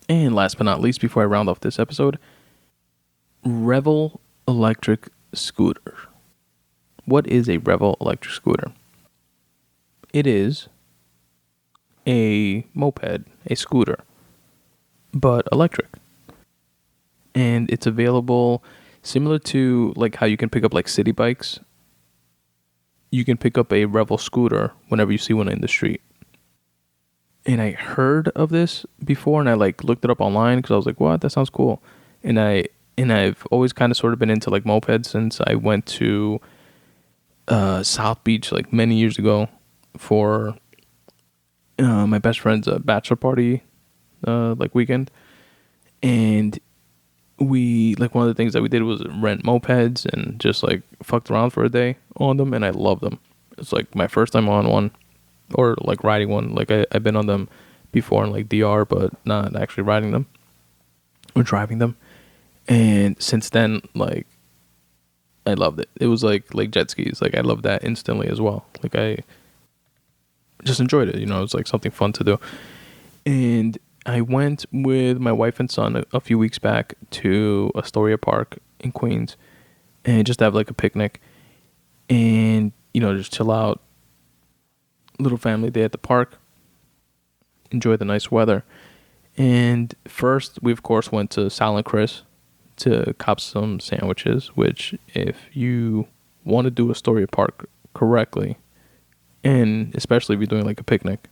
And last but not least, before I round off this episode, Revel electric scooter. What is a Revel electric scooter? It is a moped, a scooter, but electric. And it's available similar to like how you can pick up like city bikes. You can pick up a Revel scooter whenever you see one in the street. And I heard of this before, and I like looked it up online because I was like, "What? That sounds cool." And I've always kind of sort of been into like mopeds since I went to South Beach like many years ago for my best friend's bachelor party like weekend, and we like one of the things that we did was rent mopeds and just like fucked around for a day on them, and I love them. It's like my first time on one or like riding one. Like I've been on them before in like DR, but not actually riding them or driving them. And since then, like I loved it. It was like jet skis. Like I loved that instantly as well. Like I just enjoyed it. You know, it was like something fun to do. And I went with my wife and son a few weeks back to Astoria Park in Queens, and just have like a picnic and, you know, just chill out. Little family day at the park. Enjoy the nice weather. And first, we of course went to Sal and Chris to cop some sandwiches, which if you want to do Astoria Park correctly, and especially if you're doing like a picnic,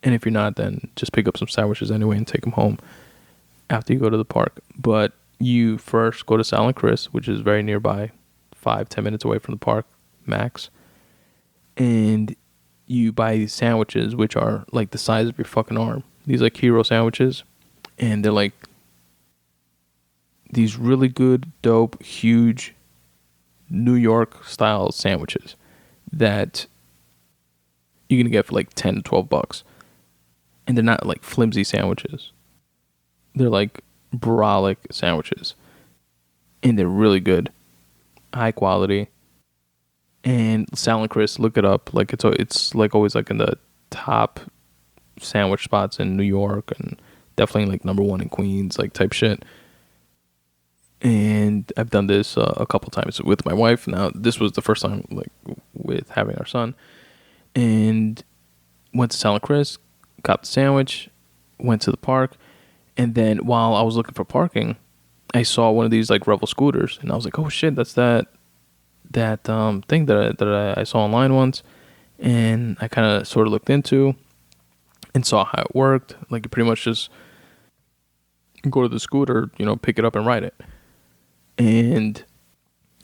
and if you're not, then just pick up some sandwiches anyway and take them home after you go to the park. But you first go to Sal and Chris, which is very nearby, 5-10 minutes away from the park max, and you buy these sandwiches, which are like the size of your fucking arm. These like hero sandwiches, and they're like these really good, dope, huge New York style sandwiches that you're gonna get for like $10 to $12. And they're not like flimsy sandwiches. They're like brolic sandwiches. And they're really good. High quality. And Sal and Chris, look it up. Like it's like always like in the top sandwich spots in New York, and definitely like number one in Queens, like type shit. And I've done this a couple times with my wife. Now this was the first time like with having our son, and went to Sal and Chris, copped the sandwich, went to the park, and then while I was looking for parking, I saw one of these like Revel scooters, and I was like, oh shit, that's that thing that I saw online once, and I kind of sort of looked into and saw how it worked. Like you pretty much just go to the scooter, you know, pick it up and ride it. And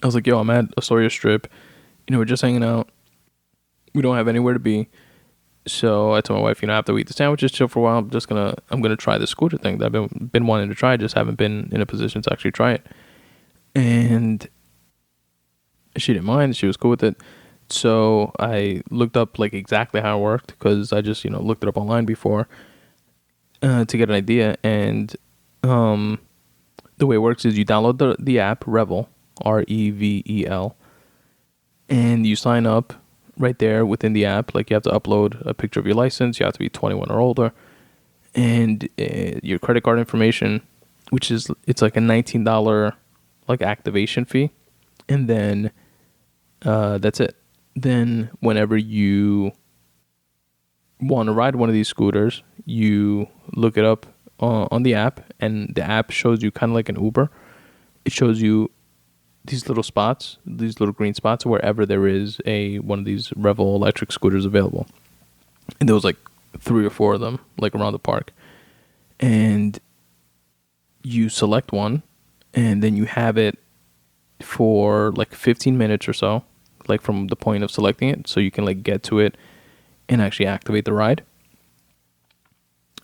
I was like, yo, I'm at Astoria Strip, you know, we're just hanging out, we don't have anywhere to be. So I told my wife, you know, after we eat the sandwiches, chill for a while, I'm gonna try the scooter thing that I've been wanting to try, just haven't been in a position to actually try it. And she didn't mind, she was cool with it. So I looked up like exactly how it worked, because I just, you know, looked it up online before to get an idea. And the way it works is you download the app Revel, Revel, and you sign up right there within the app. Like you have to upload a picture of your license, you have to be 21 or older, and your credit card information, which is, it's like a $19 like activation fee, and then that's it. Then whenever you want to ride one of these scooters, you look it up on the app, and the app shows you kind of like an Uber. It shows you these little spots, these little green spots, wherever there is one of these Revel electric scooters available. And there was like 3 or 4 of them, like around the park. And you select one, and then you have it for like 15 minutes or so, like from the point of selecting it, so you can like get to it and actually activate the ride.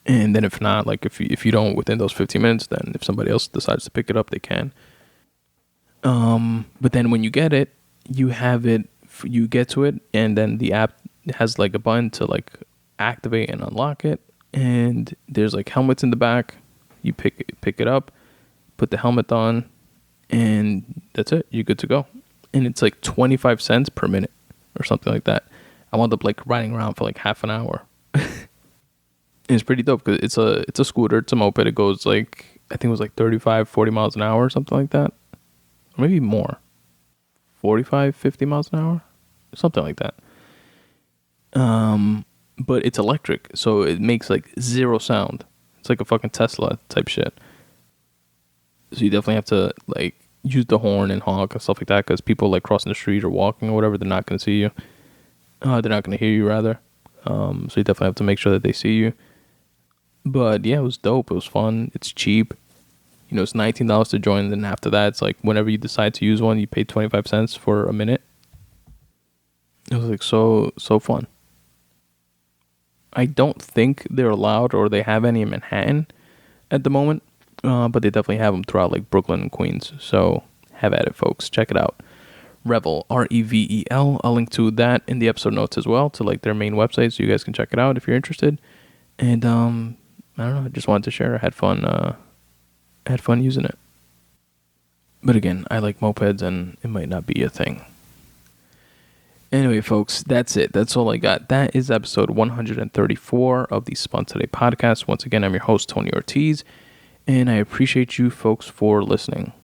And then if not, like if you don't within those 15 minutes, then if somebody else decides to pick it up, they can. But then when you get it, you get to it, and then the app has like a button to like activate and unlock it. And there's like helmets in the back. You pick it up, put the helmet on, and that's it. You're good to go. And it's like 25 cents per minute or something like that. I wound up like riding around for like half an hour. It's pretty dope because it's a scooter. It's a moped. It goes like, I think it was like 35, 40 miles an hour or something like that. Or maybe more. 45, 50 miles an hour? Something like that. But it's electric, so it makes like zero sound. It's like a fucking Tesla type shit. So you definitely have to like use the horn and honk and stuff like that because people like crossing the street or walking or whatever, they're not going to see you. They're not going to hear you rather. So you definitely have to make sure that they see you. But yeah, it was dope. It was fun. It's cheap. You know, it's $19 to join. And then after that, it's like whenever you decide to use one, you pay 25 cents for a minute. It was like so fun. I don't think they're allowed or they have any in Manhattan at the moment. But they definitely have them throughout like Brooklyn and Queens. So have at it, folks. Check it out. Revel, Revel. I'll link to that in the episode notes as well to like their main website, so you guys can check it out if you're interested. And I don't know. I just wanted to share. I had fun. Had fun using it. But again, I like mopeds, and it might not be a thing. Anyway, folks, that's it. That's all I got. That is episode 134 of the Spun Today Podcast. Once again, I'm your host, Tony Ortiz, and I appreciate you folks for listening.